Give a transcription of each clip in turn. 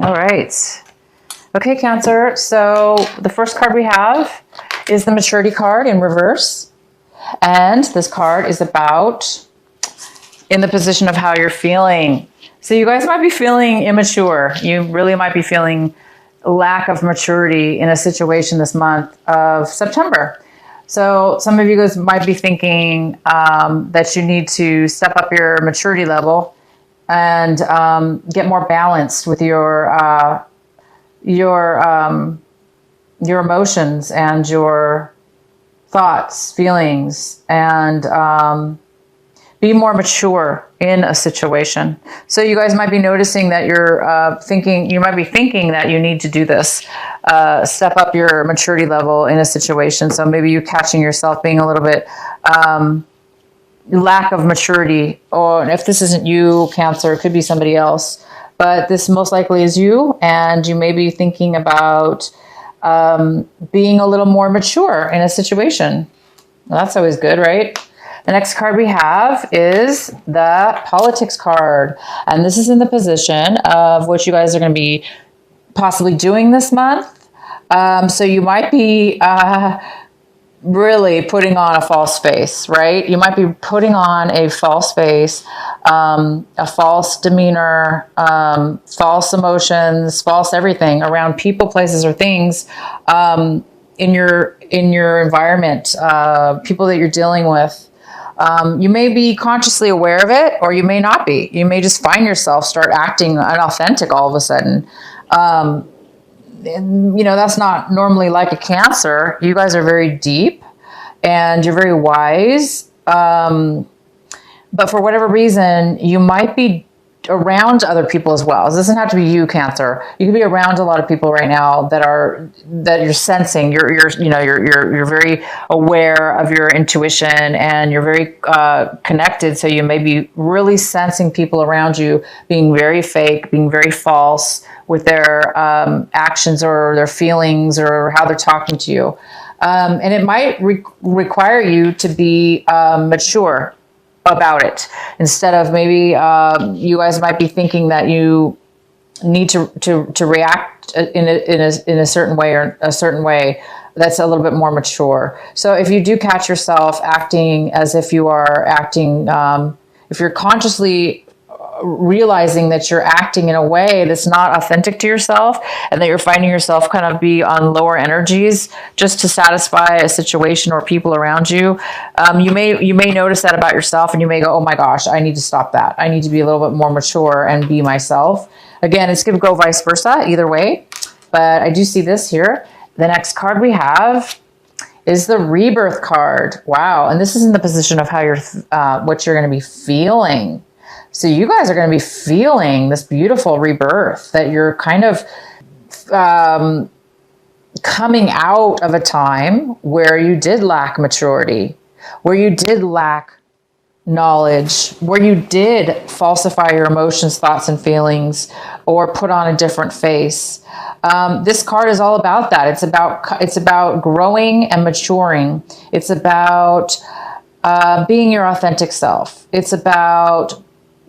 All right. Okay, Cancer. So the first card we have is the maturity card in reverse. And this card is about in the position of how you're feeling. So you guys might be feeling immature. You really might be feeling lack of maturity in a situation this month of September. So some of you guys might be thinking that you need to step up your maturity level and get more balanced with your emotions and your thoughts, feelings, and be more mature in a situation. So you guys might be noticing that you might be thinking that you need to do this, step up your maturity level in a situation. So maybe you're catching yourself being a little bit lack of maturity, or if this isn't you, Cancer, it could be somebody else, but this most likely is you, and you may be thinking about being a little more mature in a situation. Well, that's always good, right? The next card we have is the politics card. And this is in the position of what you guys are going to be possibly doing this month. So you might be really putting on a false face, right? You might be putting on a false face, a false demeanor, false emotions, false everything around people, places, or things in your environment, people that you're dealing with. You may be consciously aware of it, or you may not be. You may just find yourself start acting inauthentic all of a sudden. And, that's not normally like a Cancer. You guys are very deep and you're very wise. But for whatever reason, you might be around other people as well. It doesn't have to be you, Cancer. You could be around a lot of people right now that you're sensing. You're very aware of your intuition, and you're very connected. So you may be really sensing people around you being very fake, being very false with their actions or their feelings or how they're talking to you. And it might require you to be mature about it, instead of maybe you guys might be thinking that you need to react in a certain way, or a certain way that's a little bit more mature. So if you do catch yourself acting as if you are acting, if you're consciously realizing that you're acting in a way that's not authentic to yourself, and that you're finding yourself kind of be on lower energies just to satisfy a situation or people around you, you may notice that about yourself, and you may go, oh my gosh, I need to stop that. I need to be a little bit more mature and be myself. Again, it's going to go vice versa either way, but I do see this here. The next card we have is the rebirth card. Wow. And this is in the position of how what you're going to be feeling. So you guys are going to be feeling this beautiful rebirth, that you're kind of coming out of a time where you did lack maturity, where you did lack knowledge, where you did falsify your emotions, thoughts, and feelings, or put on a different face. This card is all about that. It's about growing and maturing. It's about being your authentic self. It's about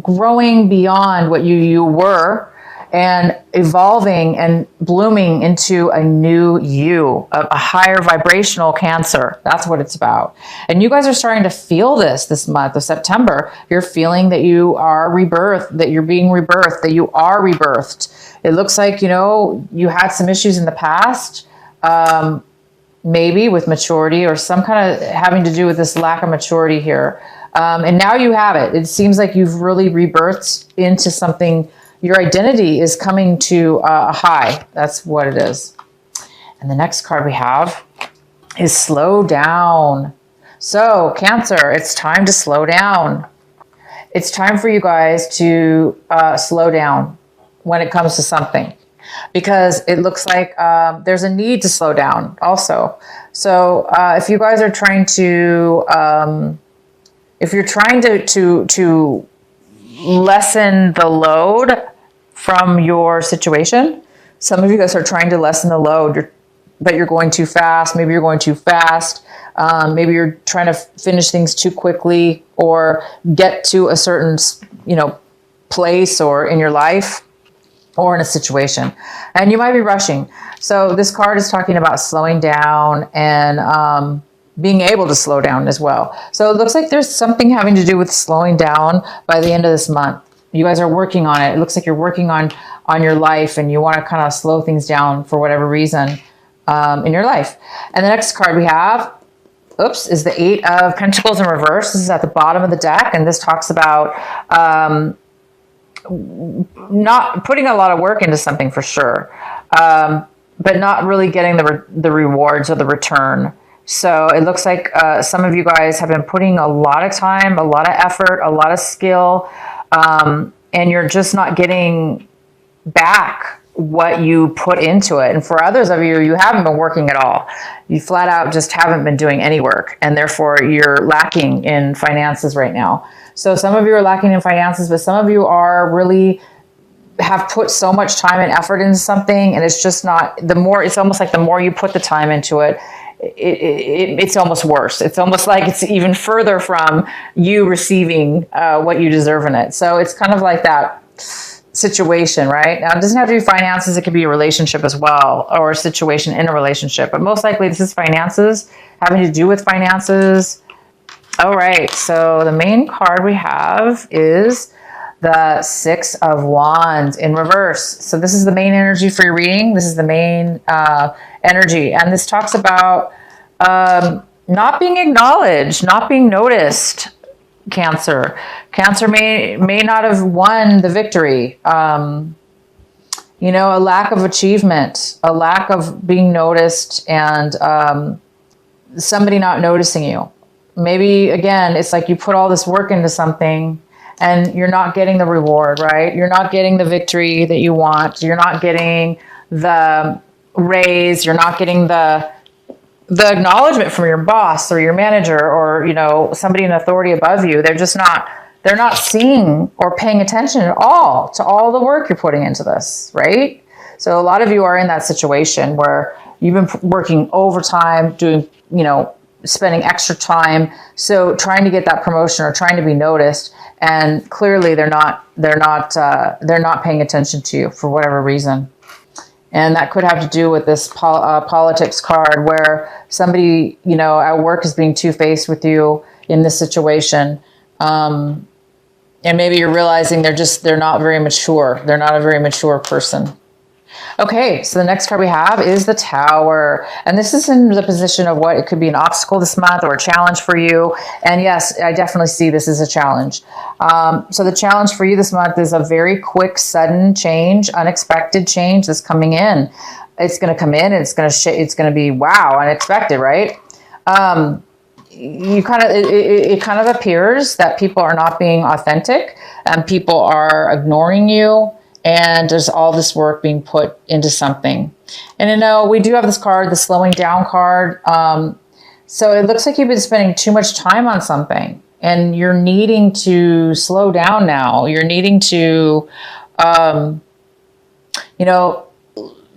growing beyond what you were and evolving and blooming into a new you, a higher vibrational Cancer. That's what it's about. And you guys are starting to feel this month of September. You're feeling that you are rebirthed, that you're being rebirthed, that you are rebirthed. It looks like, you had some issues in the past, maybe with maturity, or some kind of having to do with this lack of maturity here. And now you have it. It seems like you've really rebirthed into something. Your identity is coming to a high. That's what it is. And the next card we have is slow down. So Cancer, it's time to slow down. It's time for you guys to slow down when it comes to something, because it looks like there's a need to slow down also. So if you guys are trying to if you're trying to lessen the load from your situation, some of you guys are trying to lessen the load, but you're going too fast. Maybe you're going too fast. Maybe you're trying to finish things too quickly, or get to a certain, place or in your life. or in a situation, and you might be rushing. So this card is talking about slowing down and being able to slow down as well. So it looks like there's something having to do with slowing down by the end of this month. You guys are working on it. It looks like you're working on your life, and you want to kind of slow things down for whatever reason in your life. And the next card we have, is the Eight of Pentacles in reverse. This is at the bottom of the deck, and this talks about not putting a lot of work into something for sure, but not really getting the rewards or the return. So it looks like some of you guys have been putting a lot of time, a lot of effort, a lot of skill, and you're just not getting back what you put into it. And for others of you, you haven't been working at all. You flat out just haven't been doing any work, and therefore you're lacking in finances right now. So some of you are lacking in finances, but some of you are really have put so much time and effort into something, and it's just not, it's almost like the more you put the time into it, it's almost worse. It's almost like it's even further from you receiving what you deserve in it. So it's kind of like that situation, right? Now, it doesn't have to be finances. It could be a relationship as well, or a situation in a relationship. But most likely this is finances, having to do with finances. All right. So the main card we have is the Six of Wands in reverse. So this is the main energy for your reading. This is the main energy. And this talks about not being acknowledged, not being noticed, Cancer. Cancer may not have won the victory. You know, a lack of achievement, a lack of being noticed, and somebody not noticing you. Maybe, again, it's like you put all this work into something and you're not getting the reward, right? You're not getting the victory that you want. You're not getting the raise. You're not getting the acknowledgement from your boss or your manager or, you know, somebody in authority above you. They're not seeing or paying attention at all to all the work you're putting into this, right? So a lot of you are in that situation where you've been working overtime, doing, you know, spending extra time. So trying to get that promotion or trying to be noticed. And clearly they're not paying attention to you for whatever reason. And that could have to do with this politics card where somebody, you know, at work is being two-faced with you in this situation. And maybe you're realizing they're not very mature. They're not a very mature person. Okay, so the next card we have is the Tower. And this is in the position of what it could be an obstacle this month or a challenge for you. And yes, I definitely see this as a challenge. So the challenge for you this month is a very quick, sudden change, unexpected change that's coming in. It's going to come in and it's going to be, wow, unexpected, right? It kind of appears that people are not being authentic and people are ignoring you. And there's all this work being put into something. And you know, we do have this card, the slowing down card. So it looks like you've been spending too much time on something and you're needing to slow down now. You're needing to, you know,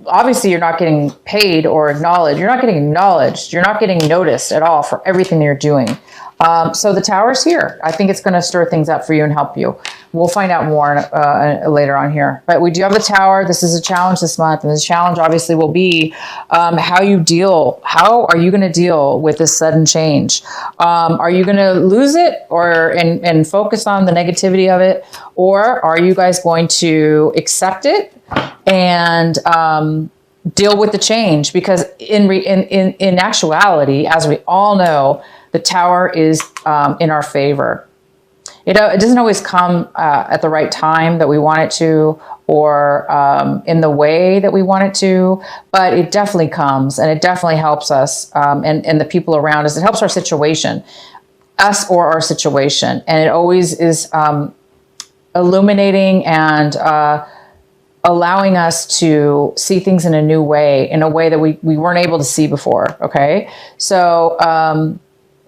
obviously you're not getting paid or acknowledged. You're not getting acknowledged. You're not getting noticed at all for everything that you're doing. So the Tower's here. I think it's going to stir things up for you and help you. We'll find out more later on here. But we do have the Tower. This is a challenge this month. And the challenge obviously will be how are you going to deal with this sudden change? Are you going to lose it and focus on the negativity of it? Or are you guys going to accept it and deal with the change? Because in actuality, as we all know, the Tower is in our favor. It doesn't always come at the right time that we want it to, or in the way that we want it to, but it definitely comes and it definitely helps us and the people around us. It helps our situation, us or our situation. And it always is illuminating and allowing us to see things in a new way, in a way that we weren't able to see before, okay? So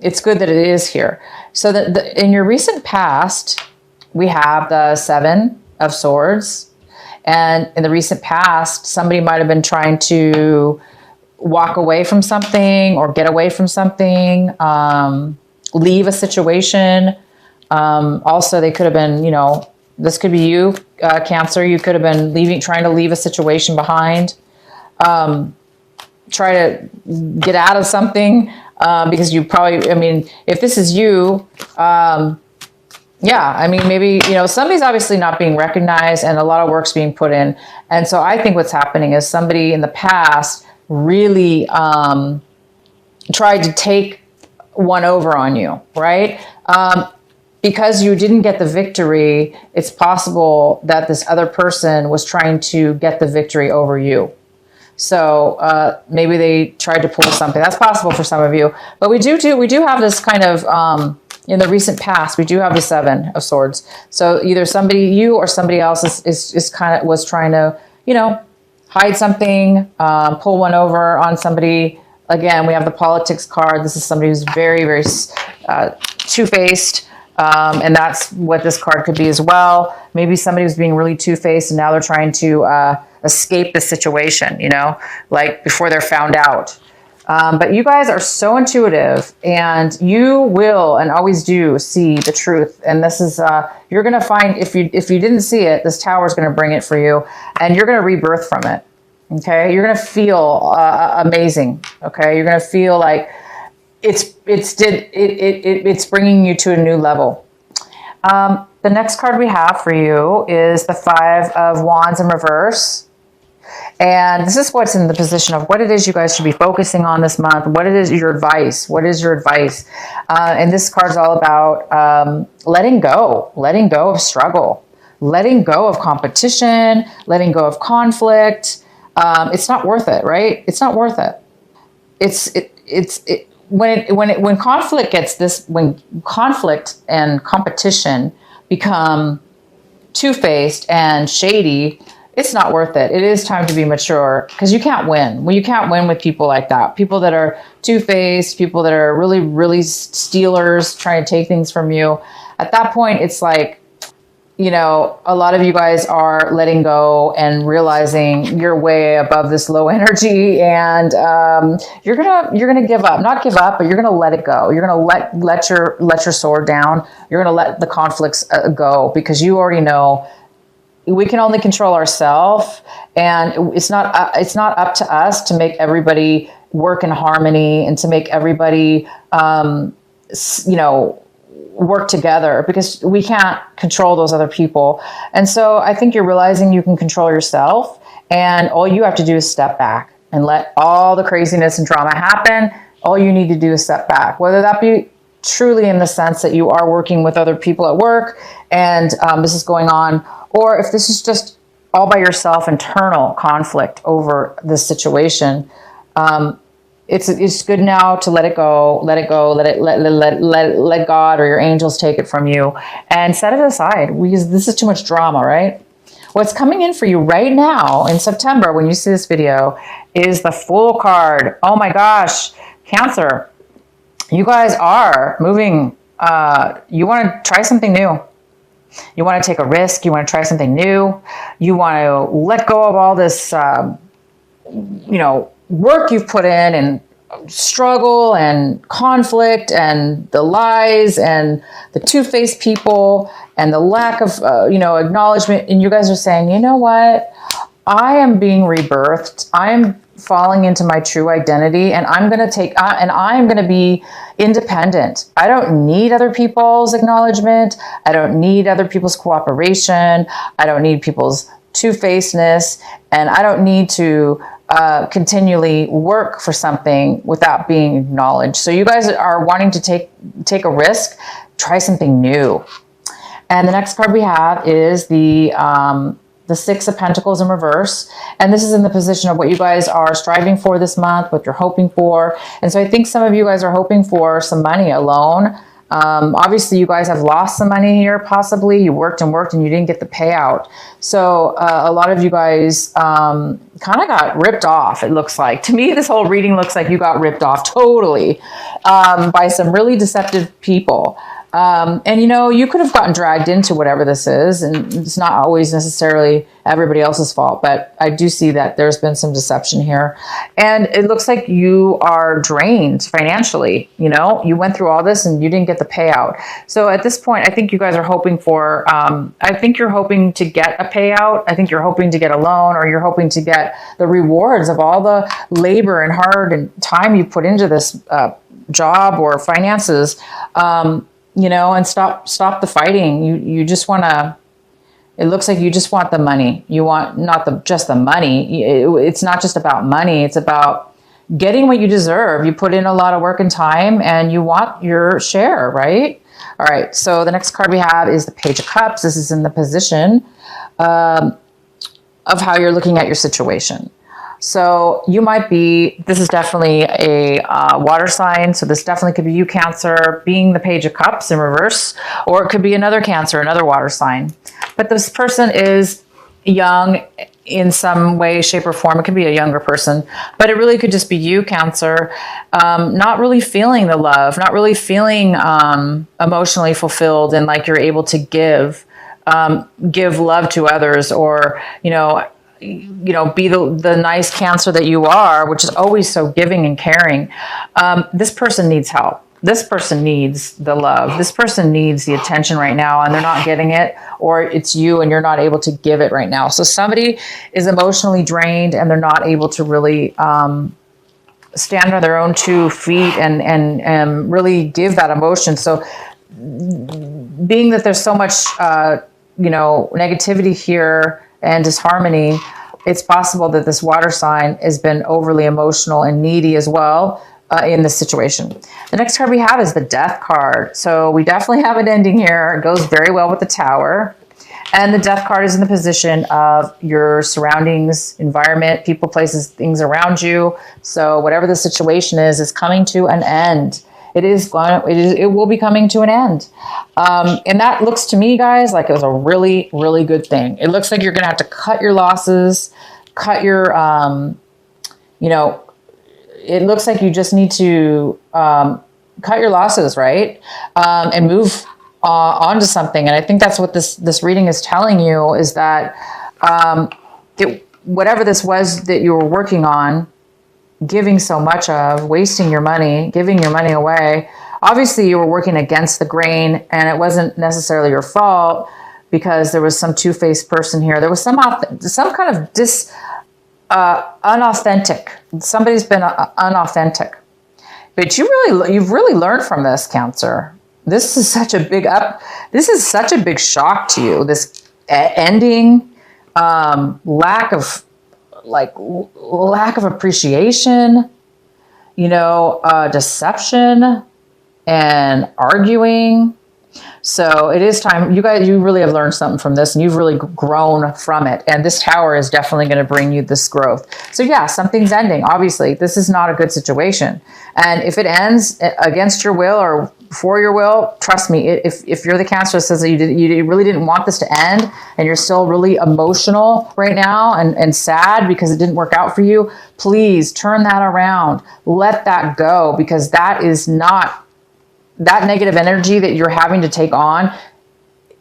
it's good that it is here. So in your recent past, we have the Seven of Swords. And in the recent past, somebody might have been trying to walk away from something or get away from something, leave a situation. Also, they could have been, you know, This could be you, Cancer. You could have been trying to leave a situation behind. Try to get out of something because you probably, I mean, if this is you, yeah, I mean, maybe, you know, somebody's obviously not being recognized and a lot of work's being put in. And so I think what's happening is somebody in the past really tried to take one over on you, right? Because you didn't get the victory, it's possible that this other person was trying to get the victory over you. So maybe they tried to pull something. That's possible for some of you. But we do have this kind of, in the recent past, we do have the 7 of Swords. So either you or somebody else was trying to, you know, hide something, pull one over on somebody. Again, we have the politics card. This is somebody who's very, very two-faced. And that's what this card could be as well. Maybe somebody was being really two-faced and now they're trying to escape the situation, you know, like before they're found out. But you guys are so intuitive and you will and always do see the truth. And this is, you're going to find, if you didn't see it, this tower is going to bring it for you and you're going to rebirth from it. Okay. You're going to feel amazing. Okay. You're going to feel like it's bringing you to a new level. The next card we have for you is the 5 of Wands in reverse. And this is what's in the position of what it is you guys should be focusing on this month. What it is your advice. What is your advice? And this card's all about letting go of struggle, letting go of competition, letting go of conflict. It's not worth it, right? It's not worth it. When conflict and competition become two-faced and shady, it's not worth it. It is time to be mature because you can't win. Well, you can't win with people like that. People that are two-faced, people that are really, really stealers, trying to take things from you. At that point, it's like, you know, a lot of you guys are letting go and realizing you're way above this low energy and you're gonna give up. Not give up, but you're gonna let it go. You're gonna let your sword down. You're gonna let the conflicts go because you already know we can only control ourselves, and it's not up to us to make everybody work in harmony and to make everybody, you know, work together because we can't control those other people. And so I think you're realizing you can control yourself, and all you have to do is step back and let all the craziness and drama happen. All you need to do is step back, whether that be truly in the sense that you are working with other people at work and this is going on, or if this is just all by yourself, internal conflict over this situation. It's good now to let God or your angels take it from you and set it aside because this is too much drama, right? What's coming in for you right now in September when you see this video is the Fool card. Oh my gosh, Cancer, you guys are moving. You want to try something new. You want to take a risk. You want to try something new. You want to let go of all this, you know, work you've put in and struggle and conflict and the lies and the two-faced people and the lack of, you know, acknowledgement. And you guys are saying, you know what? I am being rebirthed. I'm falling into my true identity and I'm going to be independent. I don't need other people's acknowledgement. I don't need other people's cooperation. I don't need people's two-facedness, and I don't need to continually work for something without being acknowledged. So you guys are wanting to take a risk, try something new. And the next card we have is the 6 of Pentacles in reverse. And this is in the position of what you guys are striving for this month, what you're hoping for. And so I think some of you guys are hoping for some money, a loan. Obviously, you guys have lost some money here, possibly. You worked and worked and you didn't get the payout. So a lot of you guys kind of got ripped off, it looks like. To me, this whole reading looks like you got ripped off totally by some really deceptive people. And you could have gotten dragged into whatever this is, and it's not always necessarily everybody else's fault, but I do see that there's been some deception here. And it looks like you are drained financially. You went through all this and you didn't get the payout. So at this point, I think you guys are hoping for, I think you're hoping to get a payout. I think you're hoping to get a loan, or you're hoping to get the rewards of all the labor and hard and time you put into this job or finances. And stop the fighting. You just want to, it looks like you just want the money. You want not just the money. It's not just about money. It's about getting what you deserve. You put in a lot of work and time and you want your share, right? All right. So the next card we have is the Page of Cups. This is in the position of how you're looking at your situation. So you might be, this is definitely a water sign. So this definitely could be you, Cancer, being the Page of Cups in reverse, or it could be another Cancer, another water sign. But this person is young in some way, shape, or form. It could be a younger person, but it really could just be you, Cancer, not really feeling the love, not really feeling emotionally fulfilled and like you're able to give love to others, or, be the nice Cancer that you are, which is always so giving and caring. This person needs help. This person needs the love. This person needs the attention right now, and they're not getting it, or it's you and you're not able to give it right now. So somebody is emotionally drained and they're not able to really stand on their own 2 feet and really give that emotion. So being that there's so much, negativity here and disharmony, it's possible that this water sign has been overly emotional and needy as well in this situation. The next card we have is the Death card. So we definitely have an ending here. It goes very well with the Tower. And the Death card is in the position of your surroundings, environment, people, places, things around you. So whatever the situation is coming to an end. It will be coming to an end. And that looks to me, guys, like it was a really, really good thing. It looks like you're going to have to cut your losses, cut your, it looks like you just need to cut your losses, right? And move on to something. And I think that's what this reading is telling you, is that whatever this was that you were working on, giving so much of, wasting your money, giving your money away. Obviously, you were working against the grain, and it wasn't necessarily your fault because there was some two-faced person here. There was some kind of unauthentic. Somebody's been unauthentic. But you've really learned from this, Cancer. This is such a big shock to you. This ending, lack of appreciation, deception and arguing. So it is time. You really have learned something from this, and you've really grown from it. And this Tower is definitely going to bring you this growth. So yeah, something's ending. Obviously, this is not a good situation. And if it ends against your will or for your will, trust me, if you're the Cancer that says that you really didn't want this to end, and you're still really emotional right now and sad because it didn't work out for you, please turn that around. Let that go, because that is not, that negative energy that you're having to take on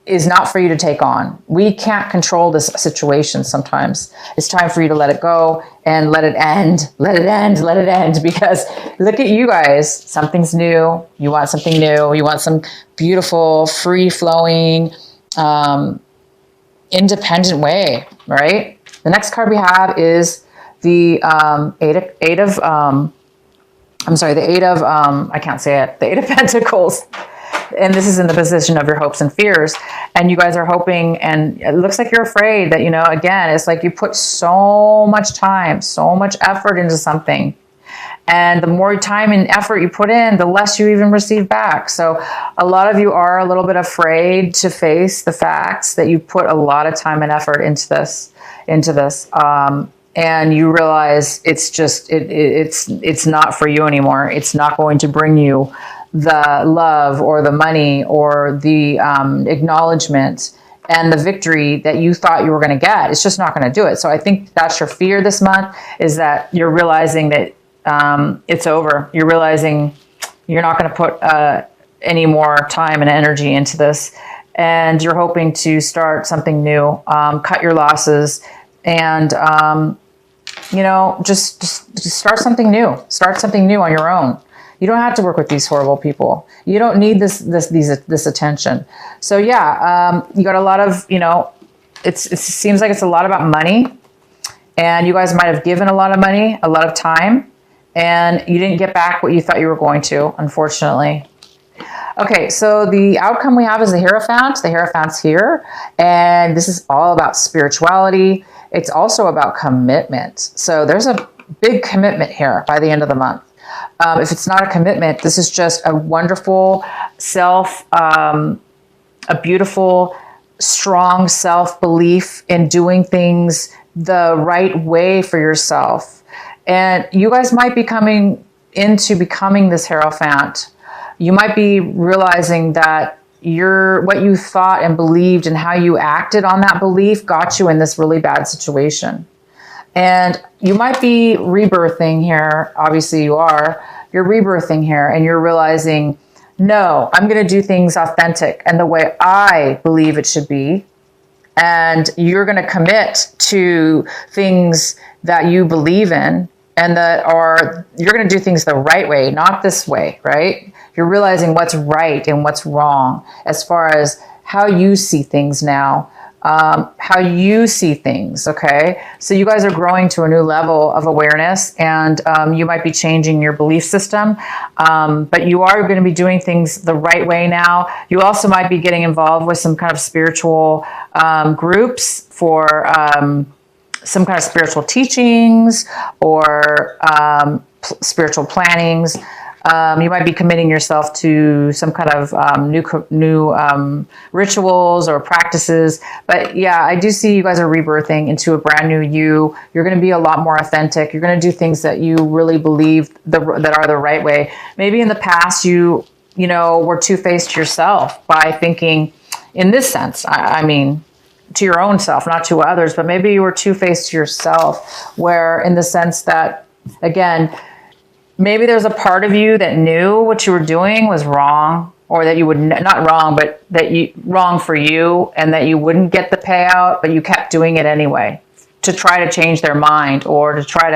is not for you to take on. We can't control this situation sometimes. It's time for you to let it go and let it end. Let it end. Let it end. Because look at you guys. Something's new. You want something new. You want some beautiful, free-flowing, independent way, right? The next card we have is the Eight of Pentacles. And this is in the position of your hopes and fears. And you guys are hoping, and it looks like you're afraid that, again, it's like you put so much time, so much effort into something. And the more time and effort you put in, the less you even receive back. So a lot of you are a little bit afraid to face the facts that you put a lot of time and effort into this. And you realize it's not for you anymore. It's not going to bring you the love or the money or the acknowledgement and the victory that you thought you were going to get. It's just not going to do it. So I think that's your fear this month, is that you're realizing that it's over. You're realizing you're not going to put any more time and energy into this, and you're hoping to start something new, cut your losses, and you know, just start something new. Start something new on your own. You don't have to work with these horrible people. You don't need this attention. So yeah, you got a lot of, you know, it seems like it's a lot about money, and you guys might have given a lot of money, a lot of time, and you didn't get back what you thought you were going to, unfortunately. Okay, so the outcome we have is the Hierophant. The Hierophant's here, and this is all about spirituality. It's also about commitment. So there's a big commitment here by the end of the month. If it's not a commitment, this is just a wonderful a beautiful, strong self-belief in doing things the right way for yourself. And you guys might be coming into becoming this Hierophant. You might be realizing that what you thought and believed and how you acted on that belief got you in this really bad situation. And you might be rebirthing here. Obviously you are. You're rebirthing here, and you're realizing, no, I'm going to do things authentic and the way I believe it should be. And you're going to commit to things that you believe in, and you're going to do things the right way, not this way, right? You're realizing what's right and what's wrong as far as how you see things now, how you see things, okay? So you guys are growing to a new level of awareness, and you might be changing your belief system, but you are going to be doing things the right way now. You also might be getting involved with some kind of spiritual groups for some kind of spiritual teachings or spiritual plannings. You might be committing yourself to some kind of new rituals or practices. But yeah, I do see you guys are rebirthing into a brand new you. You're going to be a lot more authentic. You're going to do things that you really believe that are the right way. Maybe in the past you were two-faced to yourself by thinking, in this sense, I mean, to your own self, not to others, but maybe you were two-faced to yourself, where in the sense that, again, maybe there's a part of you that knew what you were doing was wrong, or that you would, not wrong, but wrong for you, and that you wouldn't get the payout, but you kept doing it anyway to try to change their mind, or to try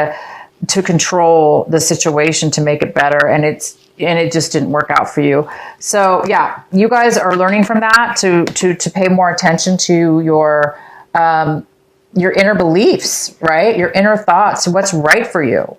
to control the situation to make it better. And it just didn't work out for you. So yeah, you guys are learning from that to pay more attention to your inner beliefs, right? Your inner thoughts, what's right for you.